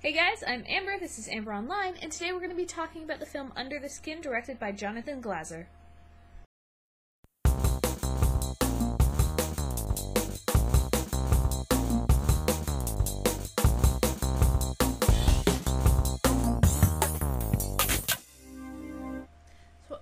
Hey guys, I'm Amber, this is Amber Online, and today we're going to be talking about the film Under the Skin, directed by Jonathan Glazer.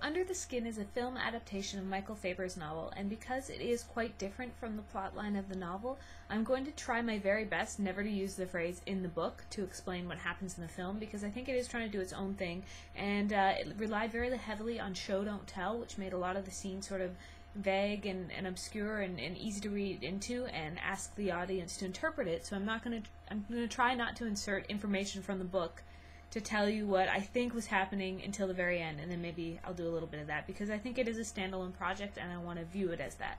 Under the Skin is a film adaptation of Michael Faber's novel, and because it is quite different from the plotline of the novel, I'm going to try my very best never to use the phrase "in the book" to explain what happens in the film, because I think it is trying to do its own thing, and it relied very heavily on show don't tell, which made a lot of the scenes sort of vague and obscure and easy to read into, and ask the audience to interpret it. So I'm going to try not to insert information from the book to tell you what I think was happening until the very end, and then maybe I'll do a little bit of that, because I think it is a standalone project and I want to view it as that.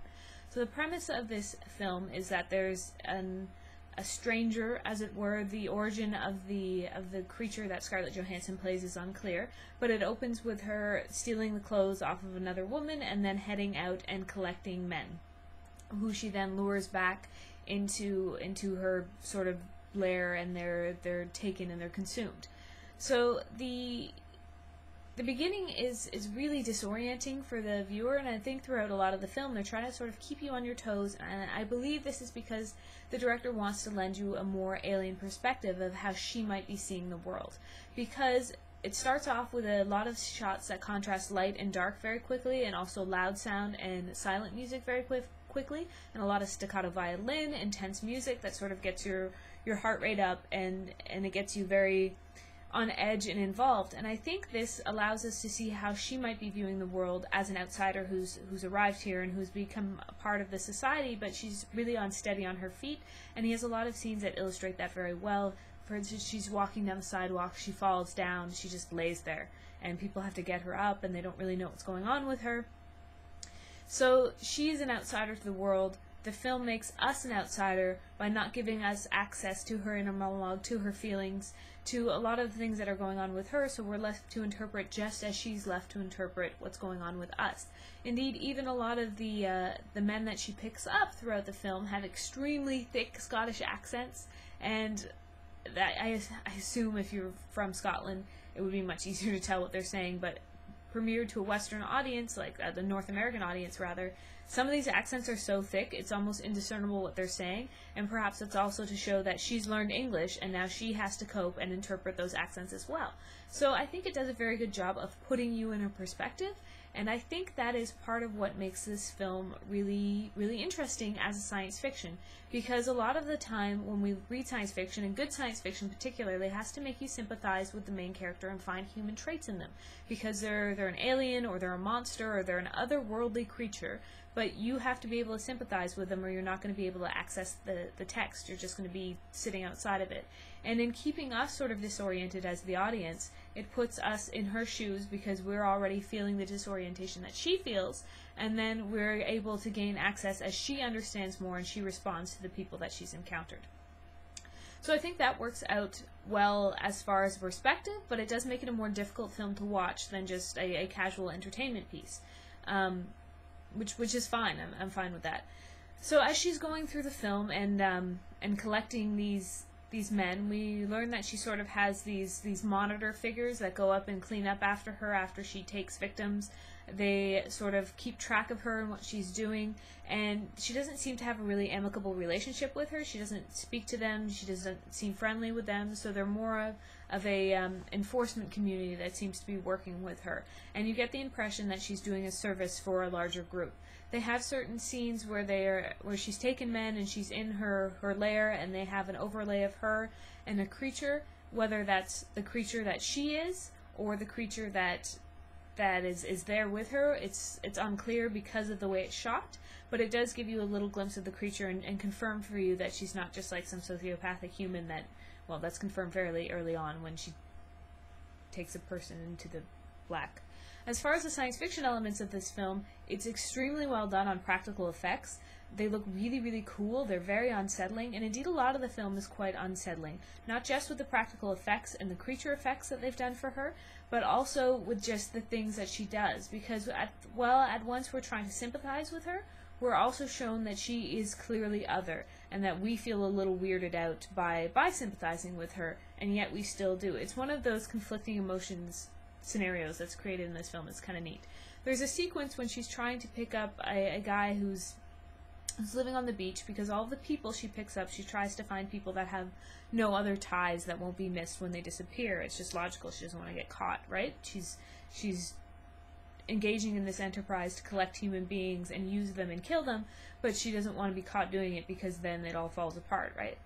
So the premise of this film is that there's a stranger, as it were. The origin of the creature that Scarlett Johansson plays is unclear, but it opens with her stealing the clothes off of another woman and then heading out and collecting men, who she then lures back into her sort of lair, and they're taken and they're consumed. So the beginning is really disorienting for the viewer, and I think throughout a lot of the film they're trying to sort of keep you on your toes, and I believe this is because the director wants to lend you a more alien perspective of how she might be seeing the world. Because it starts off with a lot of shots that contrast light and dark very quickly, and also loud sound and silent music very quickly, and a lot of staccato violin, intense music that sort of gets your heart rate up, and it gets you very on edge and involved. And I think this allows us to see how she might be viewing the world as an outsider who's arrived here and who's become a part of the society, but she's really unsteady on her feet, and he has a lot of scenes that illustrate that very well. For instance, she's walking down the sidewalk, she falls down, she just lays there, and people have to get her up, and they don't really know what's going on with her. So she's an outsider to the world. The film makes us an outsider by not giving us access to her inner monologue, to her feelings, to a lot of the things that are going on with her, so we're left to interpret just as she's left to interpret what's going on with us. Indeed, even a lot of the men that she picks up throughout the film have extremely thick Scottish accents, and that I assume if you're from Scotland it would be much easier to tell what they're saying, but premiered to a Western audience, like the North American audience rather, some of these accents are so thick it's almost indiscernible what they're saying, and perhaps it's also to show that she's learned English and now she has to cope and interpret those accents as well. So I think it does a very good job of putting you in her perspective, and I think that is part of what makes this film really interesting as a science fiction, because a lot of the time when we read science fiction, and good science fiction particularly, it has to make you sympathize with the main character and find human traits in them, because they're an alien, or they're a monster, or they're an otherworldly creature, but you have to be able to sympathize with them or you're not going to be able to access the text. You're just going to be sitting outside of it. And in keeping us sort of disoriented as the audience, it puts us in her shoes, because we're already feeling the disorientation that she feels, and then we're able to gain access as she understands more and she responds to the people that she's encountered. So I think that works out well as far as perspective, but it does make it a more difficult film to watch than just a casual entertainment piece. Which is fine. I'm fine with that. So as she's going through the film and collecting these men, we learn that she sort of has these monitor figures that go up and clean up after her after she takes victims. They sort of keep track of her and what she's doing, and she doesn't seem to have a really amicable relationship with her. She doesn't speak to them, she doesn't seem friendly with them, so they're more of a enforcement community that seems to be working with her. And you get the impression that she's doing a service for a larger group. They have certain scenes where she's taken men and she's in her lair, and they have an overlay of her and a creature, whether that's the creature that she is or the creature that is there with her. It's unclear because of the way it's shot, but it does give you a little glimpse of the creature and confirm for you that she's not just like some sociopathic human that, well, that's confirmed fairly early on when she takes a person into the black. As far as the science fiction elements of this film, it's extremely well done on practical effects. They look really cool, they're very unsettling, and indeed a lot of the film is quite unsettling. Not just with the practical effects and the creature effects that they've done for her, but also with just the things that she does, because at once we're trying to sympathize with her, we're also shown that she is clearly other, and that we feel a little weirded out by sympathizing with her, and yet we still do. It's one of those conflicting emotions scenarios that's created in this film. It's kind of neat. There's a sequence when she's trying to pick up a guy who's living on the beach, because all the people she picks up, she tries to find people that have no other ties, that won't be missed when they disappear. It's just logical. She doesn't want to get caught, right? She's engaging in this enterprise to collect human beings and use them and kill them, but she doesn't want to be caught doing it, because then it all falls apart, right?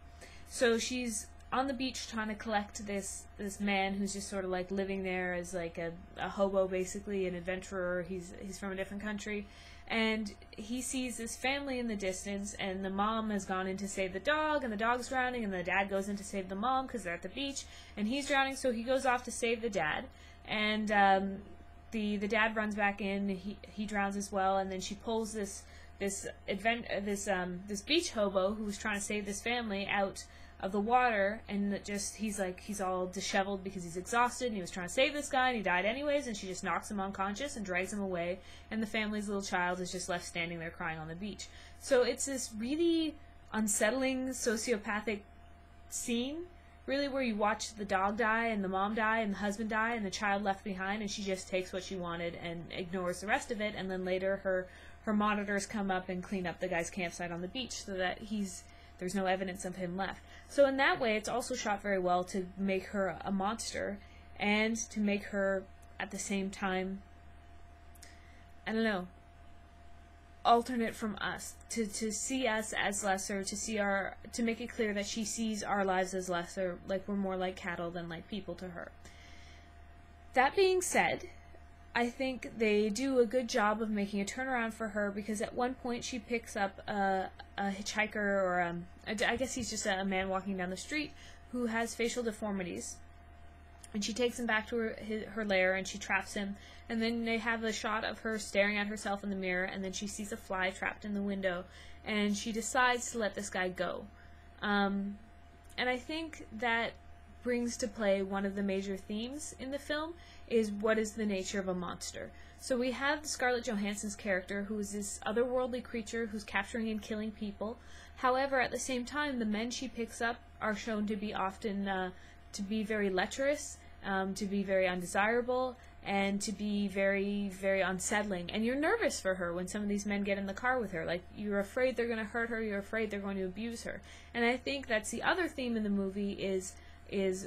So she's on the beach trying to collect this man who's just sort of like living there as like a hobo, basically, an adventurer. He's from a different country, and he sees this family in the distance, and the mom has gone in to save the dog, and the dog's drowning, and the dad goes in to save the mom because they're at the beach, and he's drowning, so he goes off to save the dad, and the dad runs back in. He drowns as well, and then she pulls this beach hobo who's trying to save this family out of the water, and he's all disheveled because he's exhausted, and he was trying to save this guy, and he died anyways, and she just knocks him unconscious and drags him away, and the family's little child is just left standing there crying on the beach. So it's this really unsettling, sociopathic scene, really, where you watch the dog die, and the mom die, and the husband die, and the child left behind, and she just takes what she wanted and ignores the rest of it, and then later her monitors come up and clean up the guy's campsite on the beach so that there's no evidence of him left. So in that way, it's also shot very well to make her a monster, and to make her, at the same time, I don't know, alternate from us, to see us as lesser, to make it clear that she sees our lives as lesser, like we're more like cattle than like people to her. That being said, I think they do a good job of making a turnaround for her, because at one point she picks up a hitchhiker, or I guess he's just a man walking down the street who has facial deformities, and she takes him back to her lair, and she traps him, and then they have a shot of her staring at herself in the mirror, and then she sees a fly trapped in the window, and she decides to let this guy go. And I think that brings to play one of the major themes in the film, is what is the nature of a monster. So we have Scarlett Johansson's character, who is this otherworldly creature who's capturing and killing people. However, at the same time, the men she picks up are shown to be often to be very lecherous, to be very undesirable, and to be very, very unsettling. And you're nervous for her when some of these men get in the car with her. Like, you're afraid they're going to hurt her, you're afraid they're going to abuse her. And I think that's the other theme in the movie, is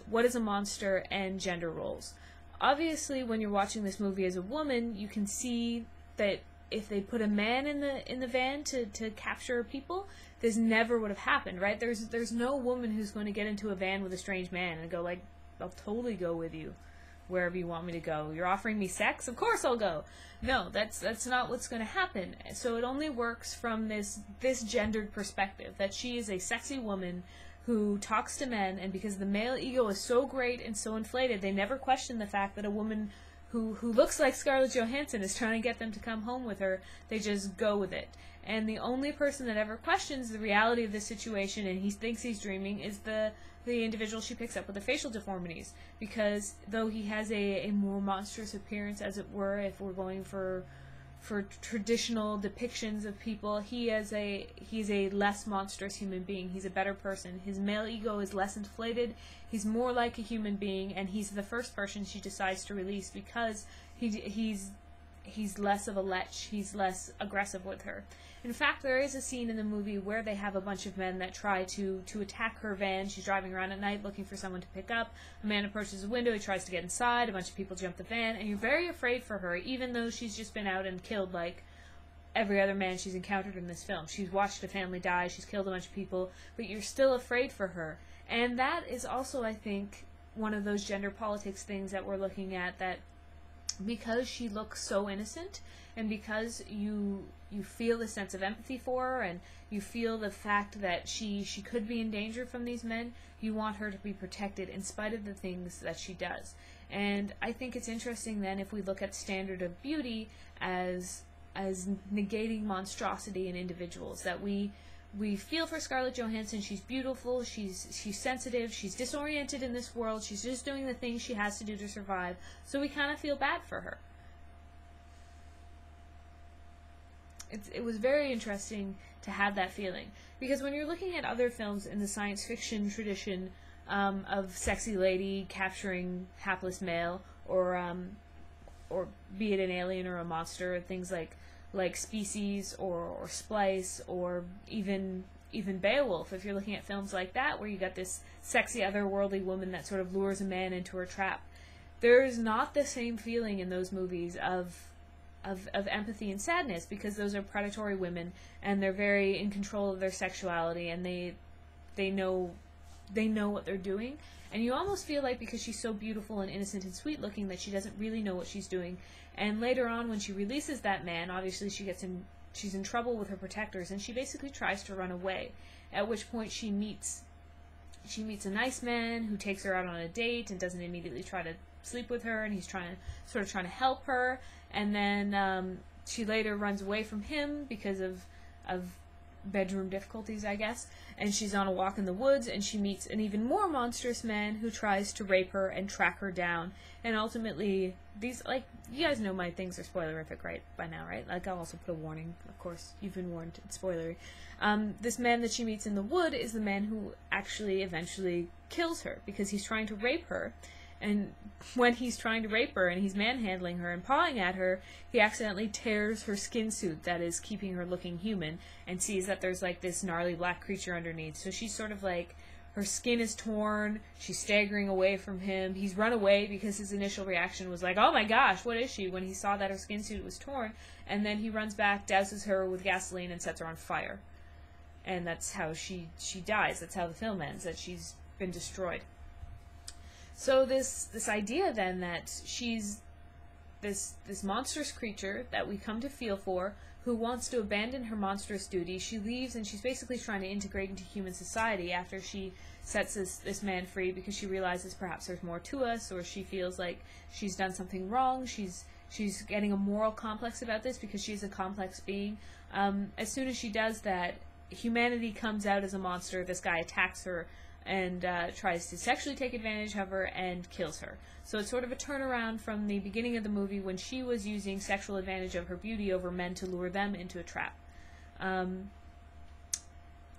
what is a monster and gender roles. Obviously, when you're watching this movie as a woman, you can see that if they put a man in the van to capture people, this never would have happened, right? There's no woman who's going to get into a van with a strange man and go like, I'll totally go with you wherever you want me to go. You're offering me sex? Of course I'll go. No, that's not what's going to happen. So it only works from this gendered perspective, that she is a sexy woman who talks to men, and because the male ego is so great and so inflated, they never question the fact that a woman who looks like Scarlett Johansson is trying to get them to come home with her. They just go with it. And the only person that ever questions the reality of this situation, and he thinks he's dreaming, is the individual she picks up with the facial deformities. Because though he has a more monstrous appearance, as it were, if we're going for traditional depictions of people, he's a less monstrous human being. He's a better person. His male ego is less inflated. He's more like a human being, and he's the first person she decides to release, because he's less of a lech. He's less aggressive with her. In fact, there is a scene in the movie where they have a bunch of men that try to attack her van. She's driving around at night looking for someone to pick up. A man approaches the window. He tries to get inside. A bunch of people jump the van, and you're very afraid for her, even though she's just been out and killed like every other man she's encountered in this film. She's watched a family die. She's killed a bunch of people, but you're still afraid for her. And that is also, I think, one of those gender politics things that we're looking at, that because she looks so innocent, and because you feel the sense of empathy for her, and you feel the fact that she could be in danger from these men, you want her to be protected in spite of the things that she does. And I think it's interesting then, if we look at standard of beauty as negating monstrosity in individuals, that we feel for Scarlett Johansson. She's beautiful, she's sensitive, she's disoriented in this world, she's just doing the things she has to do to survive, so we kind of feel bad for her. it was very interesting to have that feeling, because when you're looking at other films in the science fiction tradition of sexy lady capturing hapless male, or be it an alien or a monster, things like Species or Splice, or even Beowulf, if you're looking at films like that where you got this sexy otherworldly woman that sort of lures a man into her trap, there's not the same feeling in those movies of empathy and sadness, because those are predatory women and they're very in control of their sexuality, and they know what they're doing. And you almost feel like, because she's so beautiful and innocent and sweet looking, that she doesn't really know what she's doing. And later on, when she releases that man, obviously she's in trouble with her protectors, and she basically tries to run away. At which point she meets a nice man who takes her out on a date and doesn't immediately try to sleep with her, and he's trying to help her. And then she later runs away from him because of bedroom difficulties, I guess, and she's on a walk in the woods, and she meets an even more monstrous man who tries to rape her and track her down. And ultimately, these, like, you guys know my things are spoilerific right by now, right? Like, I'll also put a warning, of course, you've been warned, it's spoilery. This man that she meets in the wood is the man who actually eventually kills her, because he's trying to rape her. And when he's trying to rape her and he's manhandling her and pawing at her, he accidentally tears her skin suit that is keeping her looking human, and sees that there's like this gnarly black creature underneath. So she's sort of like, her skin is torn, she's staggering away from him. He's run away because his initial reaction was like, oh my gosh, what is she? When he saw that her skin suit was torn, and then he runs back, douses her with gasoline, and sets her on fire. And that's how she dies. That's how the film ends, that she's been destroyed. So this idea then that she's this monstrous creature that we come to feel for, who wants to abandon her monstrous duty, she leaves, and she's basically trying to integrate into human society after she sets this man free, because she realizes perhaps there's more to us, or she feels like she's done something wrong. She's getting a moral complex about this because she's a complex being. As soon as she does that, humanity comes out as a monster. This guy attacks her and tries to sexually take advantage of her and kills her. So it's sort of a turnaround from the beginning of the movie, when she was using sexual advantage of her beauty over men to lure them into a trap. And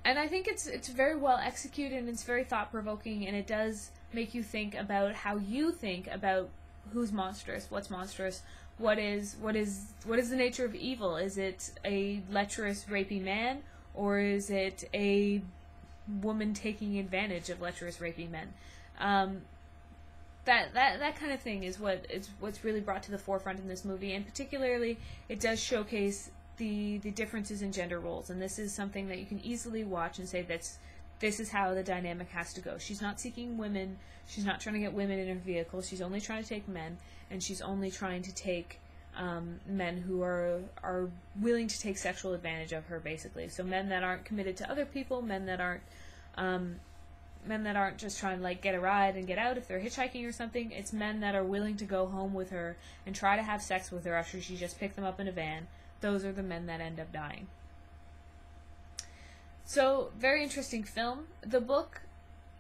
I think it's very well executed, and it's very thought-provoking, and it does make you think about how you think about who's monstrous, what's monstrous, what is the nature of evil. Is it a lecherous, rapey man, or is it a woman taking advantage of lecherous, rapey men? That kind of thing is what's really brought to the forefront in this movie, and particularly it does showcase the differences in gender roles, and this is something that you can easily watch and say this is how the dynamic has to go. She's not seeking women, she's not trying to get women in her vehicle, she's only trying to take men, and she's only trying to take men who are willing to take sexual advantage of her, basically. So men that aren't committed to other people, men that aren't just trying to like get a ride and get out if they're hitchhiking or something. It's men that are willing to go home with her and try to have sex with her after she just picked them up in a van. Those are the men that end up dying. So, very interesting film. The book,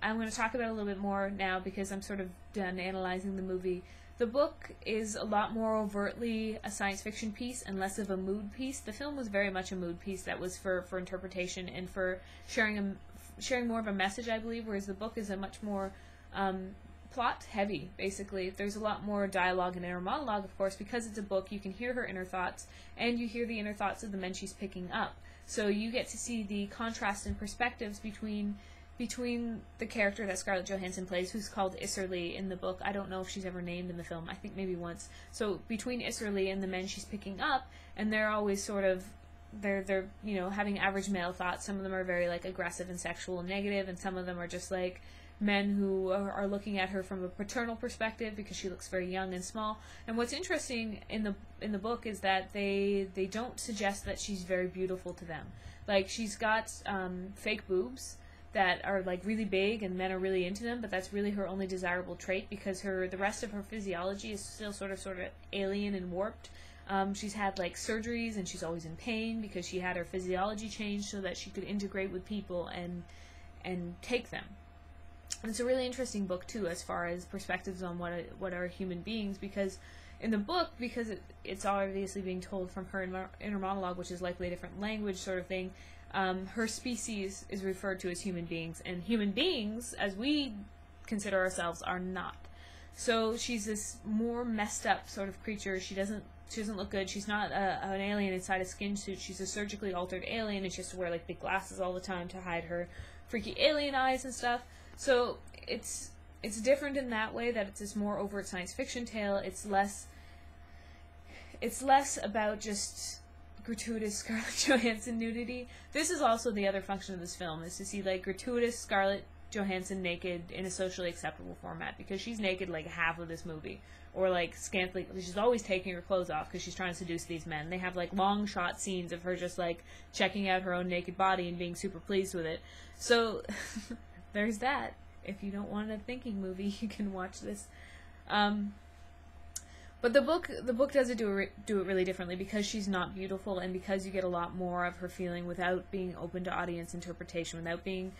I'm going to talk about a little bit more now because I'm sort of done analyzing the movie. The book is a lot more overtly a science fiction piece and less of a mood piece. The film was very much a mood piece that was for interpretation and for sharing more of a message, I believe, whereas the book is a much more plot heavy, basically. There's a lot more dialogue and inner monologue, of course. Because it's a book, you can hear her inner thoughts, and you hear the inner thoughts of the men she's picking up. So you get to see the contrast and perspectives between the character that Scarlett Johansson plays, who's called Isserly in the book. I don't know if she's ever named in the film. I think maybe once. So between Isserly and the men she's picking up, and they're always sort of they're having average male thoughts. Some of them are very like aggressive and sexual and negative, and some of them are just like men who are looking at her from a paternal perspective because she looks very young and small. And what's interesting in the book is that they don't suggest that she's very beautiful to them. Like, she's got fake boobs that are like really big and men are really into them, but that's really her only desirable trait because the rest of her physiology is still sort of alien and warped. She's had like surgeries and she's always in pain because she had her physiology changed so that she could integrate with people and take them. And it's a really interesting book too as far as perspectives on what are human beings, because In the book, because it's obviously being told from her inner monologue, which is likely a different language sort of thing, her species is referred to as human beings, and human beings, as we consider ourselves, are not. So she's this more messed up sort of creature. She doesn't look good. She's not an alien inside a skin suit. She's a surgically altered alien, and she has to wear like big glasses all the time to hide her freaky alien eyes and stuff. So it's different in that way, that it's this more overt science fiction tale. It's less about just gratuitous Scarlett Johansson nudity. This is also the other function of this film, is to see like gratuitous Scarlett Johansson naked in a socially acceptable format, because she's naked like half of this movie, or like scantily. She's always taking her clothes off because she's trying to seduce these men. They have like long shot scenes of her just like checking out her own naked body and being super pleased with it. So there's that. If you don't want a thinking movie, you can watch this. But the book does do it really differently, because she's not beautiful, and because you get a lot more of her feeling without being open to audience interpretation, without being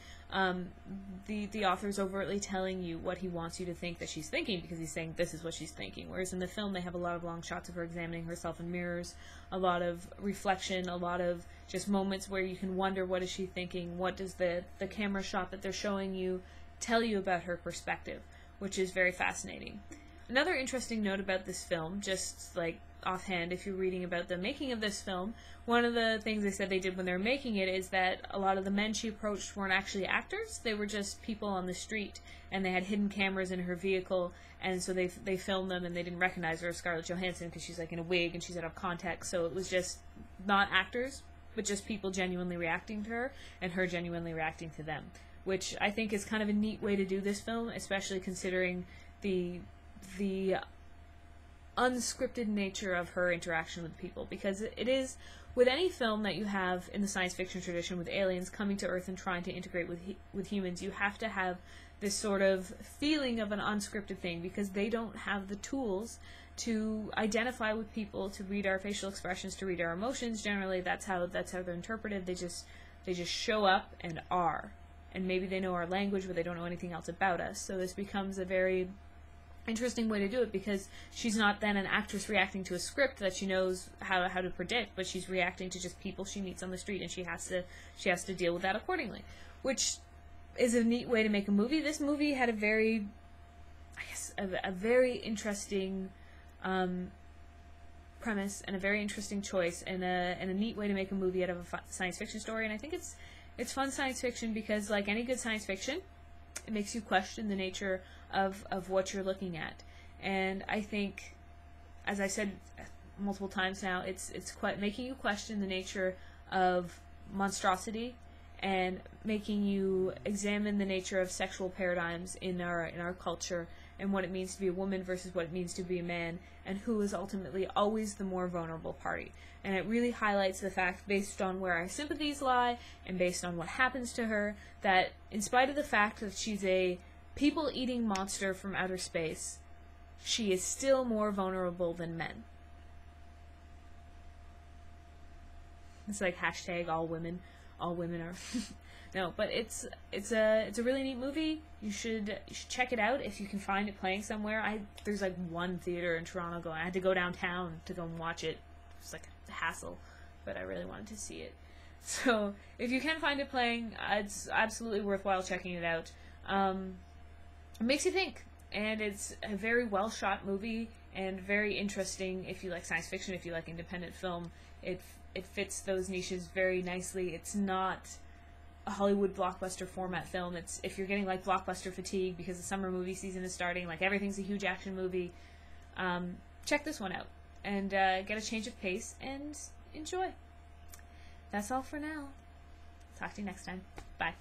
the author's overtly telling you what he wants you to think that she's thinking, because he's saying this is what she's thinking. Whereas in the film, they have a lot of long shots of her examining herself in mirrors, a lot of reflection, a lot of just moments where you can wonder, what is she thinking? What does the camera shot that they're showing you tell you about her perspective, which is very fascinating. Another interesting note about this film, just like offhand, if you're reading about the making of this film, one of the things they said they did when they were making it is that a lot of the men she approached weren't actually actors. They were just people on the street, and they had hidden cameras in her vehicle, and so they filmed them, and they didn't recognize her as Scarlett Johansson because she's like in a wig and she's out of context. So it was just not actors, but just people genuinely reacting to her, and her genuinely reacting to them, which I think is kind of a neat way to do this film, especially considering the unscripted nature of her interaction with people. Because it is, with any film that you have in the science fiction tradition with aliens coming to Earth and trying to integrate with humans, you have to have this sort of feeling of an unscripted thing, because they don't have the tools to identify with people, to read our facial expressions, to read our emotions. Generally, that's how they're interpreted. They just show up and are. And maybe they know our language, but they don't know anything else about us. So this becomes a very interesting way to do it, because she's not then an actress reacting to a script that she knows how to predict, but she's reacting to just people she meets on the street, and she has to deal with that accordingly, which is a neat way to make a movie. This movie had a very interesting premise, and a very interesting choice, and a neat way to make a movie out of a science fiction story. And I think it's fun science fiction, because like any good science fiction, it makes you question the nature of what you're looking at. And I think, as I said multiple times now, it's quite making you question the nature of monstrosity, and making you examine the nature of sexual paradigms in our culture, and what it means to be a woman versus what it means to be a man, and who is ultimately always the more vulnerable party. And it really highlights the fact, based on where our sympathies lie, and based on what happens to her, that in spite of the fact that she's a people-eating monster from outer space, she is still more vulnerable than men. It's like hashtag all women are. No, but it's a really neat movie. You should check it out if you can find it playing somewhere. There's like one theater in Toronto going. I had to go downtown to go and watch it. It's like a hassle, but I really wanted to see it. So if you can find it playing, it's absolutely worthwhile checking it out. It makes you think, and it's a very well shot movie, and very interesting if you like science fiction, if you like independent film. It fits those niches very nicely. It's not a Hollywood blockbuster format film. It's, if you're getting like blockbuster fatigue because the summer movie season is starting, like everything's a huge action movie, check this one out and get a change of pace and enjoy. That's all for now. Talk to you next time. Bye.